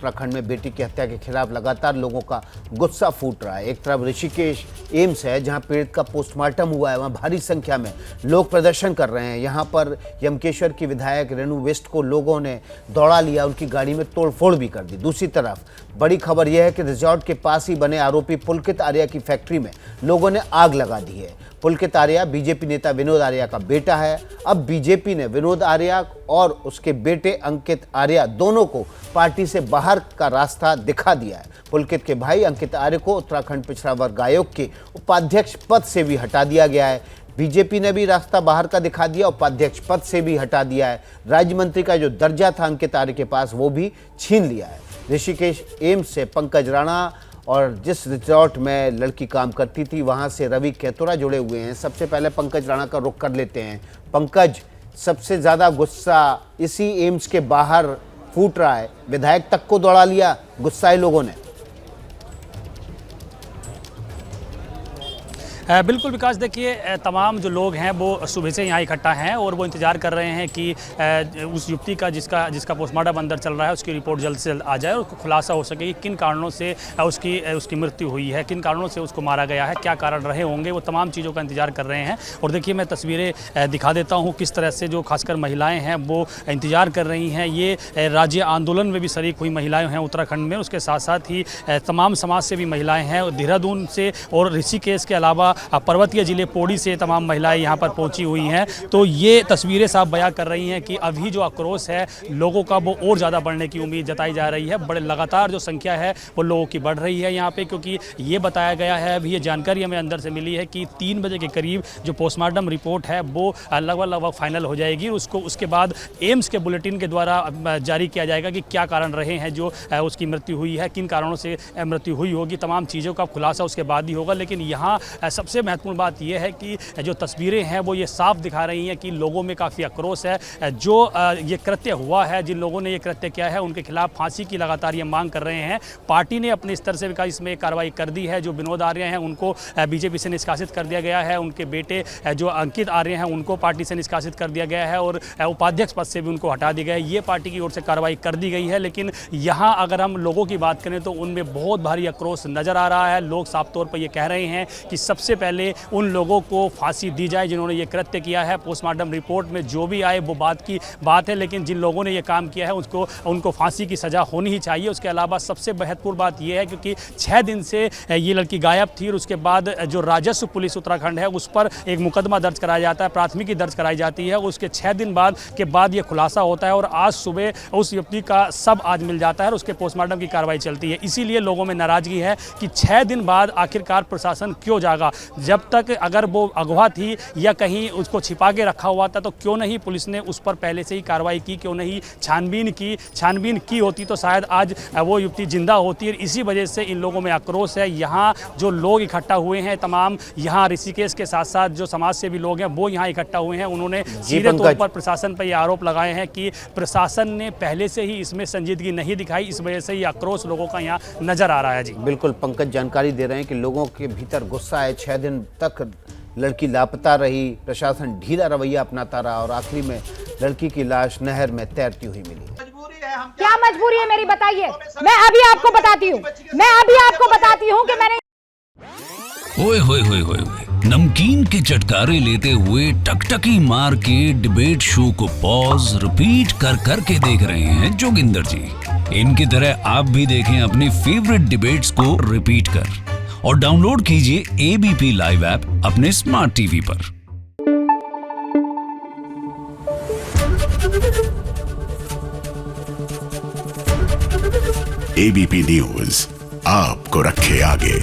उत्तराखंड में बेटी की हत्या के खिलाफ लगातार लोगों का गुस्सा फूट रहा है। एक तरफ ऋषिकेश एम्स है जहां पीड़ित का पोस्टमार्टम हुआ है, वहां भारी संख्या में लोग प्रदर्शन कर रहे हैं। यहां पर यमकेश्वर की विधायक रेणु वेस्ट को लोगों ने दौड़ा लिया, उनकी गाड़ी में तोड़फोड़ भी कर दी। दूसरी तरफ बड़ी खबर यह है कि रिजॉर्ट के पास ही बने आरोपी पुलकित आर्या की फैक्ट्री में लोगों ने आग लगा दी है। पुलकित आर्या बीजेपी नेता विनोद आर्या का बेटा है। अब बीजेपी ने विनोद आर्या और उसके बेटे अंकित आर्या दोनों को पार्टी से बाहर का रास्ता दिखा दिया है। पुलकित के भाई अंकित आर्य को उत्तराखंड पिछड़ा वर्ग आयोग के उपाध्यक्ष पद से भी हटा दिया गया है। बीजेपी ने भी रास्ता बाहर का दिखा दिया, उपाध्यक्ष पद से भी हटा दिया है। राज्य मंत्री का जो दर्जा था अंकित आर्य के पास वो भी छीन लिया है। ऋषिकेश एम्स से पंकज राणा और जिस रिजॉर्ट में लड़की काम करती थी वहां से रवि कैतुरा जुड़े हुए हैं। सबसे पहले पंकज राणा का रुख कर लेते हैं। पंकज, सबसे ज़्यादा गुस्सा इसी एम्स के बाहर फूट रहा है, विधायक तक को दौड़ा लिया गुस्साए लोगों ने। बिल्कुल विकास, देखिए तमाम जो लोग हैं वो सुबह से यहाँ इकट्ठा हैं और वो इंतज़ार कर रहे हैं कि उस युवती का जिसका पोस्टमार्टम अंदर चल रहा है उसकी रिपोर्ट जल्द से जल्द आ जाए और उसको खुलासा हो सके कि किन कारणों से उसकी मृत्यु हुई है, किन कारणों से उसको मारा गया है, क्या कारण रहे होंगे, वो तमाम चीज़ों का इंतजार कर रहे हैं। और देखिए मैं तस्वीरें दिखा देता हूँ किस तरह से जो खासकर महिलाएँ हैं वो इंतज़ार कर रही हैं। ये राज्य आंदोलन में भी शरीक हुई महिलाएँ हैं उत्तराखंड में, उसके साथ साथ ही तमाम समाज से भी महिलाएँ हैं। देहरादून से और ऋषिकेश के अलावा पर्वतीय जिले पौड़ी से तमाम महिलाएं यहां पर पहुंची हुई हैं। तो ये तस्वीरें साफ बयां कर रही हैं कि अभी जो आक्रोश है लोगों का वो और ज़्यादा बढ़ने की उम्मीद जताई जा रही है। बड़े लगातार जो संख्या है वो लोगों की बढ़ रही है यहाँ पे, क्योंकि ये बताया गया है, अभी ये जानकारी हमें अंदर से मिली है कि 3 बजे के करीब जो पोस्टमार्टम रिपोर्ट है वो लगभग फाइनल हो जाएगी। उसके बाद एम्स के बुलेटिन के द्वारा जारी किया जाएगा कि क्या कारण रहे हैं जो उसकी मृत्यु हुई है, किन कारणों से मृत्यु हुई होगी। तमाम चीज़ों का खुलासा उसके बाद ही होगा। लेकिन यहाँ सबसे महत्वपूर्ण बात यह है कि जो तस्वीरें हैं वो ये साफ दिखा रही हैं कि लोगों में काफ़ी आक्रोश है। जो ये कृत्य हुआ है, जिन लोगों ने ये कृत्य किया है उनके खिलाफ फांसी की लगातार ये मांग कर रहे हैं। पार्टी ने अपने स्तर से इसमें कार्रवाई कर दी है। जो विनोद आर्य हैं उनको बीजेपी से निष्कासित कर दिया गया है, उनके बेटे जो अंकित आर्य हैं उनको पार्टी से निष्कासित कर दिया गया है और उपाध्यक्ष पद से भी उनको हटा दिया गया है। ये पार्टी की ओर से कार्रवाई कर दी गई है। लेकिन यहाँ अगर हम लोगों की बात करें तो उनमें बहुत भारी आक्रोश नज़र आ रहा है। लोग साफ तौर पर ये कह रहे हैं कि सबसे पहले उन लोगों को फांसी दी जाए जिन्होंने ये कृत्य किया है। पोस्टमार्टम रिपोर्ट में जो भी आए वो बात की बात है, लेकिन जिन लोगों ने ये काम किया है उनको फांसी की सज़ा होनी ही चाहिए। उसके अलावा सबसे महत्वपूर्ण बात यह है क्योंकि 6 दिन से ये लड़की गायब थी और उसके बाद जो राजस्व पुलिस उत्तराखंड है उस पर एक मुकदमा दर्ज कराया जाता है, प्राथमिकी दर्ज कराई जाती है। उसके 6 दिन बाद ये खुलासा होता है और आज सुबह उस व्यक्ति का सब आज मिल जाता है और उसके पोस्टमार्टम की कार्रवाई चलती है। इसीलिए लोगों में नाराजगी है कि 6 दिन बाद आखिरकार प्रशासन क्यों जागा। जब तक अगर वो अगवा थी या कहीं उसको छिपा के रखा हुआ था तो क्यों नहीं पुलिस ने उस पर पहले से ही कार्रवाई की, क्यों नहीं छानबीन की होती तो शायद आज वो युवती जिंदा होती। और इसी वजह से इन लोगों में आक्रोश है। यहाँ जो लोग इकट्ठा हुए हैं तमाम, यहाँ ऋषिकेश के साथ साथ जो समाज सेवी लोग हैं वो यहाँ इकट्ठा हुए हैं। उन्होंने सीधे तौर पर प्रशासन पर ये आरोप लगाए हैं कि प्रशासन ने पहले से ही इसमें संजीदगी नहीं दिखाई, इस वजह से ये आक्रोश लोगों का यहाँ नजर आ रहा है। जी बिल्कुल, पंकज जानकारी दे रहे हैं कि लोगों के भीतर गुस्सा है। 6 दिन तक लड़की लापता रही, प्रशासन ढीला रवैया अपनाता रहा और आखिरी में लड़की की लाश नहर में तैरती हुई मिली। क्या मजबूरी है मेरी, बताइए। मैं अभी आपको बताती हूँ कि मैंने ओए होए होए होए नमकीन के चटकारे लेते हुए टकटकी मार के डिबेट शो को पॉज रिपीट कर के देख रहे हैं जोगिंदर जी। इनकी तरह आप भी देखें अपनी फेवरेट डिबेट्स को रिपीट कर और डाउनलोड कीजिए एबीपी लाइव ऐप अपने स्मार्ट टीवी पर। एबीपी न्यूज आपको रखे आगे।